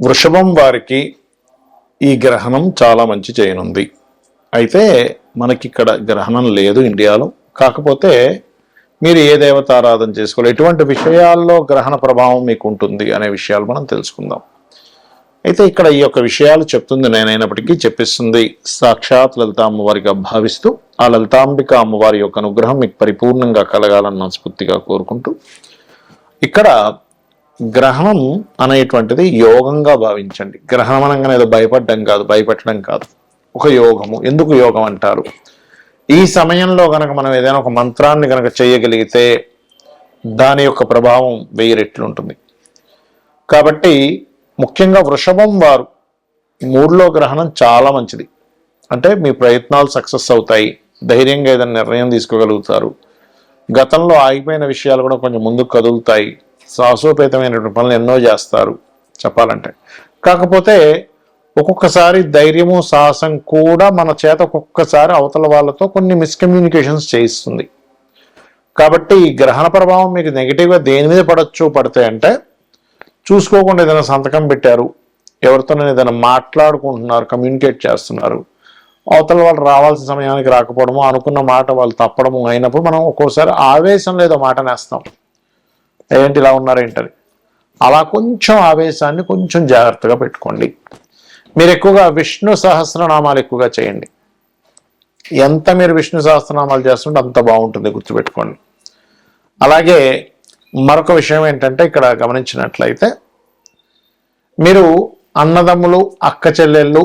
వృషభం వారికి ఈ గ్రహణం చాలా మంచి చేయనుంది. అయితే మనకి ఇక్కడ గ్రహణం లేదు ఇండియాలో. కాకపోతే మీరు ఏ దేవతారాధన చేసుకోవాలి, ఎటువంటి విషయాల్లో గ్రహణ ప్రభావం మీకు ఉంటుంది అనే విషయాలు మనం తెలుసుకుందాం. అయితే ఇక్కడ ఈ యొక్క విషయాలు చెప్తుంది నేనైనప్పటికీ చెప్పిస్తుంది సాక్షాత్ లలితా అమ్మవారిగా భావిస్తూ ఆ లలితాంబిక అమ్మవారి యొక్క అనుగ్రహం మీకు పరిపూర్ణంగా కలగాలని మనస్ఫూర్తిగా కోరుకుంటూ, ఇక్కడ గ్రహణం అనేటువంటిది యోగంగా భావించండి. గ్రహణం అనగానే ఏదో భయపెట్టడం కాదు, ఒక యోగము. ఎందుకు యోగం అంటారు? ఈ సమయంలో గనక మనం ఏదైనా ఒక మంత్రాన్ని గనక చేయగలిగితే దాని యొక్క ప్రభావం 1000 రెట్లు ఉంటుంది. కాబట్టి ముఖ్యంగా వృషభం వారు 3లో గ్రహణం చాలా మంచిది. అంటే మీ ప్రయత్నాలు సక్సెస్ అవుతాయి, ధైర్యంగా ఏదైనా నిర్ణయం తీసుకోగలుగుతారు, గతంలో ఆగిపోయిన విషయాలు కూడా కొంచెం ముందుకు కదులుతాయి, సాహసోపేతమైనటువంటి పనులు ఎన్నో చేస్తారు చెప్పాలంటే. కాకపోతే ఒక్కొక్కసారి ధైర్యము సాహసం కూడా మన చేత ఒక్కొక్కసారి అవతల వాళ్ళతో కొన్ని మిస్కమ్యూనికేషన్స్ చేయిస్తుంది. కాబట్టి ఈ గ్రహణ ప్రభావం మీకు నెగిటివ్గా దేని మీద పడితే అంటే, చూసుకోకుండా ఏదైనా సంతకం పెట్టారు, ఎవరితోనైనా ఏదైనా మాట్లాడుకుంటున్నారు, కమ్యూనికేట్ చేస్తున్నారు, అవతల వాళ్ళు రావాల్సిన సమయానికి రాకపోవడము, అనుకున్న మాట వాళ్ళు తప్పడము అయినప్పుడు మనం ఒక్కోసారి ఆవేశంలో ఏదో మాట నేస్తాం, ఏంటి ఇలా ఉన్నారేంటని. అలా కొంచెం ఆవేశాన్ని కొంచెం జాగ్రత్తగా పెట్టుకోండి. మీరు ఎక్కువగా విష్ణు సహస్రనామాలు ఎక్కువగా చేయండి. ఎంత మీరు విష్ణు సహస్రనామాలు చేస్తుంటే అంత బాగుంటుంది, గుర్తుపెట్టుకోండి. అలాగే మరొక విషయం ఏంటంటే, ఇక్కడ గమనించినట్లయితే మీరు అన్నదమ్ములు అక్క చెల్లెళ్ళు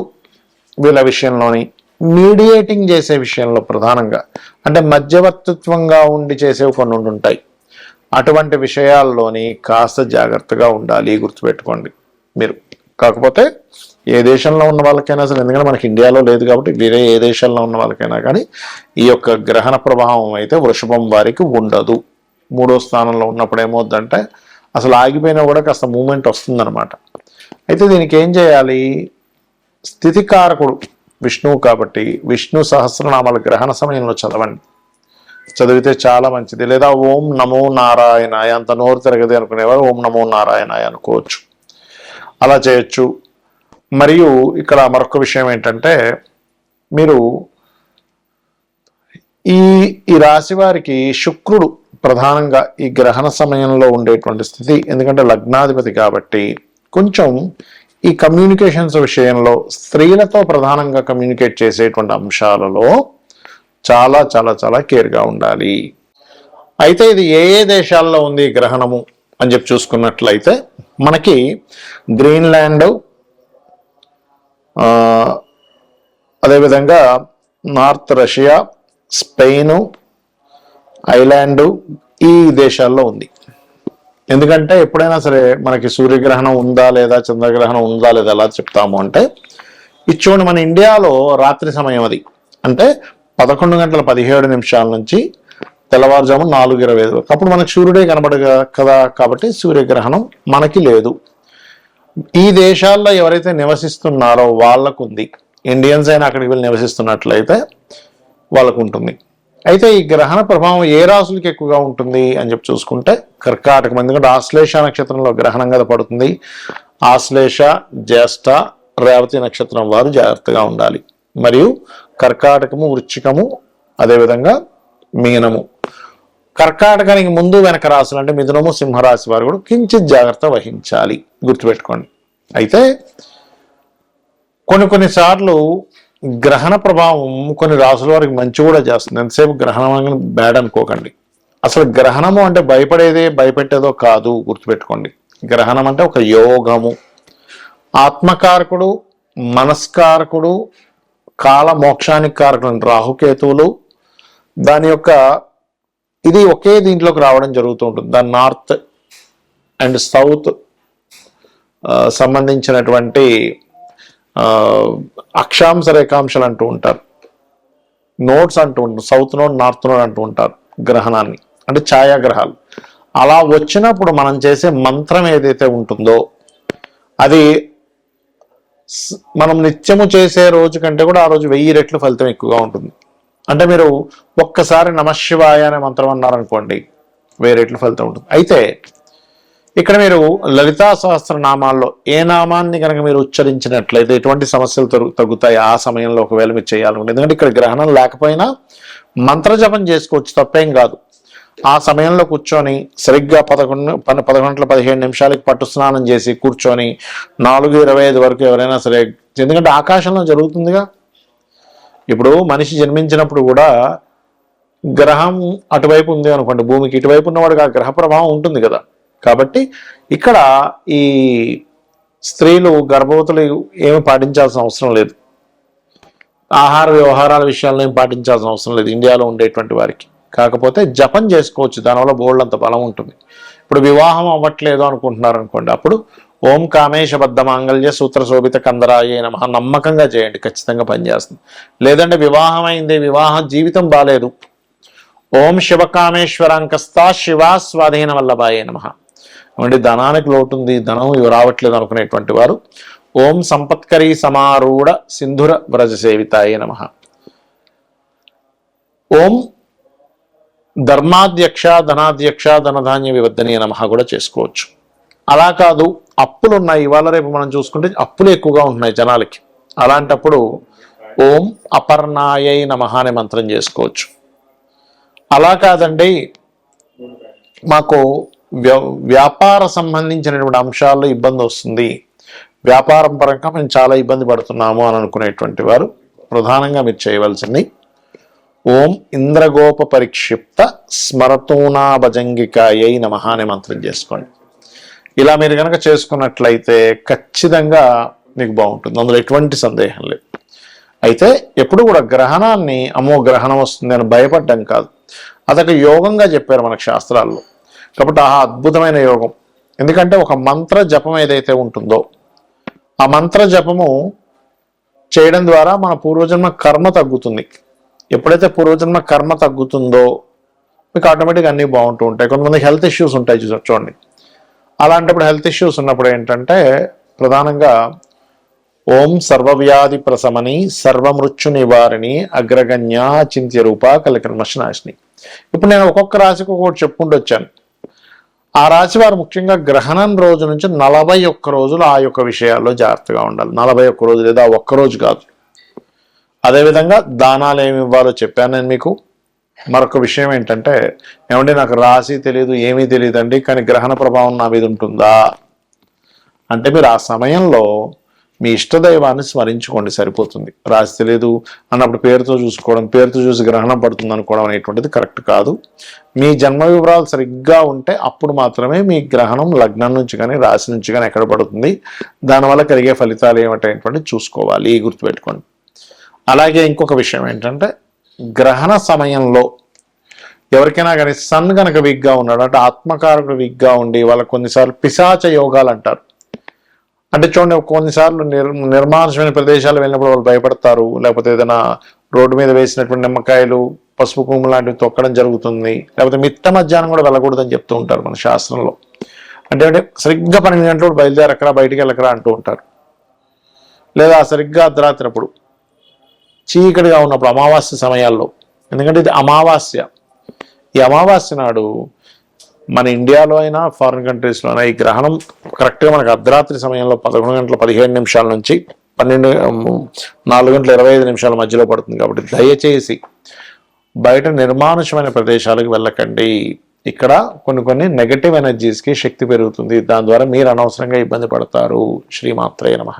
వీళ్ళ విషయంలోని మీడియేటింగ్ చేసే విషయంలో ప్రధానంగా, అంటే మధ్యవర్తిత్వంగా ఉండి చేసేవి కొన్ని ఉంటాయి, అటువంటి విషయాల్లోని కాస్త జాగ్రత్తగా ఉండాలి, గుర్తుపెట్టుకోండి మీరు. కాకపోతే ఏ దేశంలో ఉన్న వాళ్ళకైనా అసలు, ఎందుకంటే మనకి ఇండియాలో లేదు కాబట్టి వేరే ఏ దేశాల్లో ఉన్న వాళ్ళకైనా కానీ ఈ యొక్క గ్రహణ ప్రభావం అయితే వృషభం వారికి ఉండదు. 3వ స్థానంలో ఉన్నప్పుడు ఏమవుద్దంటే అసలు ఆగిపోయినా కూడా కాస్త మూమెంట్ వస్తుందన్నమాట. అయితే దీనికి ఏం చేయాలి? స్థితికారకుడు విష్ణువు కాబట్టి విష్ణు సహస్రనామాల గ్రహణ సమయంలో చదవండి. చదివితే చాలా మంచిది. లేదా ఓం నమో నారాయణాయ, అంత నోరు తిరగదు అనుకునేవారు ఓం నమో నారాయణాయ అనుకోవచ్చు, అలా చేయొచ్చు. మరియు ఇక్కడ మరొక విషయం ఏంటంటే, మీరు ఈ రాశి వారికి శుక్రుడు ప్రధానంగా ఈ గ్రహణ సమయంలో ఉండేటువంటి స్థితి, ఎందుకంటే లగ్నాధిపతి కాబట్టి కొంచెం ఈ కమ్యూనికేషన్స్ విషయంలో స్త్రీలతో ప్రధానంగా కమ్యూనికేట్ చేసేటువంటి అంశాలలో చాలా చాలా చాలా కేర్గా ఉండాలి. అయితే ఇది ఏ ఏ దేశాల్లో ఉంది గ్రహణము అని చెప్పి చూసుకున్నట్లయితే, మనకి గ్రీన్లాండ్, అదేవిధంగా నార్త్ రష్యా, స్పెయిన్, ఐలాండ్, ఈ దేశాల్లో ఉంది. ఎందుకంటే ఎప్పుడైనా సరే మనకి సూర్యగ్రహణం ఉందా లేదా, చంద్రగ్రహణం ఉందా లేదా ఎలా చెప్తాము అంటే, ఇచ్చోండి మన ఇండియాలో రాత్రి సమయం అది, అంటే 11:17 నుంచి తెల్లవారుజాము 4:25 అప్పుడు మనకు సూర్యుడే కనబడదు కదా, కాబట్టి సూర్యగ్రహణం మనకి లేదు. ఈ దేశాల్లో ఎవరైతే నివసిస్తున్నారో వాళ్ళకు ఉంది. ఇండియన్స్ అయినా అక్కడికి వెళ్ళి నివసిస్తున్నట్లయితే వాళ్ళకు ఉంటుంది. అయితే ఈ గ్రహణ ప్రభావం ఏ రాశులకి ఎక్కువగా ఉంటుంది అని చెప్పి చూసుకుంటే కర్కాటకం, ఎందుకంటే ఆశ్లేష నక్షత్రంలో గ్రహణం కదా పడుతుంది. ఆశ్లేష, జ్యేష్ఠ, రేవతి నక్షత్రం వారు జాగ్రత్తగా ఉండాలి. మరియు కర్కాటకము, వృశ్చికము, అదేవిధంగా మీనము. కర్కాటకానికి ముందు వెనక రాశులు అంటే మిథునము, సింహరాశి వారు కూడా కించిత్ జాగ్రత్త వహించాలి, గుర్తుపెట్టుకోండి. అయితే కొన్నిసార్లు గ్రహణ ప్రభావం కొన్ని రాసుల వారికి మంచి కూడా చేస్తుంది. ఎంతసేపు గ్రహణం అని బ్యాడ్ అనుకోకండి. అసలు గ్రహణము అంటే భయపెట్టేదో కాదు, గుర్తుపెట్టుకోండి. గ్రహణం అంటే ఒక యోగము, ఆత్మకారకుడు, మనస్కారకుడు, కాల మోక్షానికి కారకుడు రాహుకేతువులు, దాని యొక్క ఇది ఒకే దీంట్లోకి రావడం జరుగుతూ ఉంటుంది. దాని నార్త్ అండ్ సౌత్ సంబంధించినటువంటి అక్షాంశ రేఖాంశాలు అంటూ ఉంటారు, నోట్స్ అంటూ ఉంటారు, సౌత్ నోడ్, నార్త్ నోడ్ అంటూ ఉంటారు గ్రహణాన్ని, అంటే ఛాయాగ్రహాలు. అలా వచ్చినప్పుడు మనం చేసే మంత్రం ఏదైతే ఉంటుందో అది మనం నిత్యము చేసే రోజు కంటే కూడా ఆ రోజు 1000 రెట్లు ఫలితం ఎక్కువగా ఉంటుంది. అంటే మీరు ఒక్కసారి నమశివాయ అనే మంత్రం అన్నారనుకోండి, 1000 రెట్లు ఫలితం ఉంటుంది. అయితే ఇక్కడ మీరు లలితా సహస్రనామాల్లో ఏ నామాన్ని కనుక మీరు ఉచ్చరించినట్లయితే ఎటువంటి సమస్యలు తగ్గుతాయి ఆ సమయంలో ఒకవేళ మీరు చేయాలనుకుంటే. ఎందుకంటే ఇక్కడ గ్రహణం లేకపోయినా మంత్రజపం చేసుకోవచ్చు, తప్పేం కాదు. ఆ సమయంలో కూర్చొని సరిగ్గా 11:15 పట్టు స్నానం చేసి కూర్చొని 4:25 వరకు ఎవరైనా సరే, ఎందుకంటే ఆకాశంలో జరుగుతుందిగా. ఇప్పుడు మనిషి జన్మించినప్పుడు కూడా గ్రహం అటువైపు ఉంది అనుకోండి, భూమికి ఇటువైపు ఉన్నవాడికి ఆ గ్రహ ప్రభావం ఉంటుంది కదా. కాబట్టి ఇక్కడ ఈ స్త్రీలు గర్భవతులు ఏమి పాటించాల్సిన అవసరం లేదు, ఆహార వ్యవహారాల విషయాల్లో ఏం పాటించాల్సిన అవసరం లేదు ఇండియాలో ఉండేటువంటి వారికి. కాకపోతే జపం చేసుకోవచ్చు, దానివల్ల బోల్డంత బలం ఉంటుంది. ఇప్పుడు వివాహం అవ్వట్లేదు అనుకుంటున్నారు అనుకోండి, అప్పుడు ఓం కామేశబద్ధ మాంగళ్య సూత్ర శోభిత కందరాయ నమః నమ్మకంగా చేయండి, ఖచ్చితంగా పనిచేస్తుంది. లేదంటే వివాహం అయింది, వివాహ జీవితం బాలేదు, ఓం శివకామేశ్వరాంకస్తా శివా స్వాధీన వల్లభాయ నమః. అంటే ధనానికి లోటుంది, ధనం రావట్లేదు అనుకునేటువంటి వారు ఓం సంపత్కరీ సమారూఢ సింధుర వ్రజ సేవితాయ నమః, ఓం ధర్మాధ్యక్ష ధనాధ్యక్ష ధనధాన్య వివర్ధనీయ నమః కూడా చేసుకోవచ్చు. అలా కాదు, అప్పులు ఉన్నాయి, ఇవాళ రేపు మనం చూసుకుంటే అప్పులు ఎక్కువగా ఉంటున్నాయి జనాలకి, అలాంటప్పుడు ఓం అపర్ణాయై నమః అనే మంత్రం చేసుకోవచ్చు. అలా కాదండి, మాకు వ్యాపార సంబంధించినటువంటి అంశాల్లో ఇబ్బంది వస్తుంది, వ్యాపారం పరంగా మేము చాలా ఇబ్బంది పడుతున్నాము అని అనుకునేటువంటి వారు ప్రధానంగా మీరు చేయవలసింది ఓం ఇంద్రగోప పరిక్షిప్త స్మరతూనా భజంగికాయై నమః అనే మంత్రం చేసుకోండి. ఇలా మీరు కనుక చేసుకున్నట్లయితే ఖచ్చితంగా మీకు బాగుంటుంది, అందులో ఎటువంటి సందేహం లేదు. అయితే ఎప్పుడు కూడా గ్రహణాన్ని అమ్మో గ్రహణం వస్తుంది అని భయపడ్డం కాదు, అదొక యోగంగా చెప్పారు మనకు శాస్త్రాల్లో. కాబట్టి ఆ అద్భుతమైన యోగం, ఎందుకంటే ఒక మంత్ర జపం ఏదైతే ఉంటుందో ఆ మంత్ర జపము చేయడం ద్వారా మన పూర్వజన్మ కర్మ తగ్గుతుంది. ఎప్పుడైతే పూర్వజన్మ కర్మ తగ్గుతుందో మీకు ఆటోమేటిక్గా అన్నీ బాగుంటూ ఉంటాయి. కొంతమంది హెల్త్ ఇష్యూస్ ఉంటాయి చూడండి, అలాంటప్పుడు హెల్త్ ఇష్యూస్ ఉన్నప్పుడు ఏంటంటే ప్రధానంగా ఓం సర్వవ్యాధి ప్రశమని సర్వమృత్యు నివారిణి అగ్రగణ్య చింత్య రూప కలికర్మశనాశిని. ఇప్పుడు నేను ఒక్కొక్క రాశికి ఒక్కొక్కటి చెప్పుకుంటూ వచ్చాను. ఆ రాశి వారు ముఖ్యంగా గ్రహణం రోజు నుంచి 41 రోజులు ఆ యొక్క విషయాల్లో జాగ్రత్తగా ఉండాలి. 41 రోజులు, లేదా ఒక్కరోజు కాదు. అదేవిధంగా దానాలు ఏమి ఇవ్వాలో చెప్పాను నేను మీకు. మరొక విషయం ఏంటంటే, ఏమంటే నాకు రాశి తెలియదు, ఏమీ తెలియదండి, కానీ గ్రహణ ప్రభావం నా మీద ఉంటుందా అంటే మీరు ఆ సమయంలో మీ ఇష్టదైవాన్ని స్మరించుకోండి, సరిపోతుంది. రాశి తెలియదు అన్నప్పుడు పేరుతో చూసుకోవడం, పేరుతో చూసి గ్రహణం పడుతుంది అనుకోవడం అనేటువంటిది కరెక్ట్ కాదు. మీ జన్మ వివరాలు సరిగ్గా ఉంటే అప్పుడు మాత్రమే మీ గ్రహణం లగ్నం నుంచి కానీ రాశి నుంచి కానీ ఎక్కడ పడుతుంది, దానివల్ల కలిగే ఫలితాలు ఏమిటనేటువంటిది చూసుకోవాలి, గుర్తుపెట్టుకోండి. అలాగే ఇంకొక విషయం ఏంటంటే, గ్రహణ సమయంలో ఎవరికైనా కానీ సన్ కనుక వీక్గా ఉన్నాడు అంటే ఆత్మకారకుడు వీక్గా ఉండి వాళ్ళకు కొన్నిసార్లు పిశాచ యోగాలు అంటారు. అంటే చూడండి, కొన్నిసార్లు నిర్మానుషమైన ప్రదేశాలు వెళ్ళినప్పుడు వాళ్ళు భయపడతారు, లేకపోతే ఏదైనా రోడ్డు మీద వేసినటువంటి నిమ్మకాయలు పసుపు కుంకుమ లాంటివి తొక్కడం జరుగుతుంది, లేకపోతే మిట్ట మధ్యాహ్నం కూడా వెళ్ళకూడదని చెప్తూ ఉంటారు మన శాస్త్రంలో. అంటే సరిగ్గా 12 గంటలు బయలుదేరకరా, బయటికి వెళ్ళకరా అంటూ ఉంటారు. లేదా సరిగ్గా అర్ధరాత్రి అప్పుడు చీకటిగా ఉన్నప్పుడు అమావాస్య సమయాల్లో, ఎందుకంటే ఇది అమావాస్య, ఈ అమావాస్య నాడు మన ఇండియాలో అయినా ఫారిన్ కంట్రీస్లో అయినా ఈ గ్రహణం కరెక్ట్గా మనకు అర్ధరాత్రి సమయంలో 11:15 నుంచి 4:25 మధ్యలో పడుతుంది. కాబట్టి దయచేసి బయట నిర్మానుషమైన ప్రదేశాలకు వెళ్ళకండి. ఇక్కడ కొన్ని నెగటివ్ ఎనర్జీస్కి శక్తి పెరుగుతుంది, దాని ద్వారా మీరు అనవసరంగా ఇబ్బంది పడతారు. శ్రీమాత్రే నమః.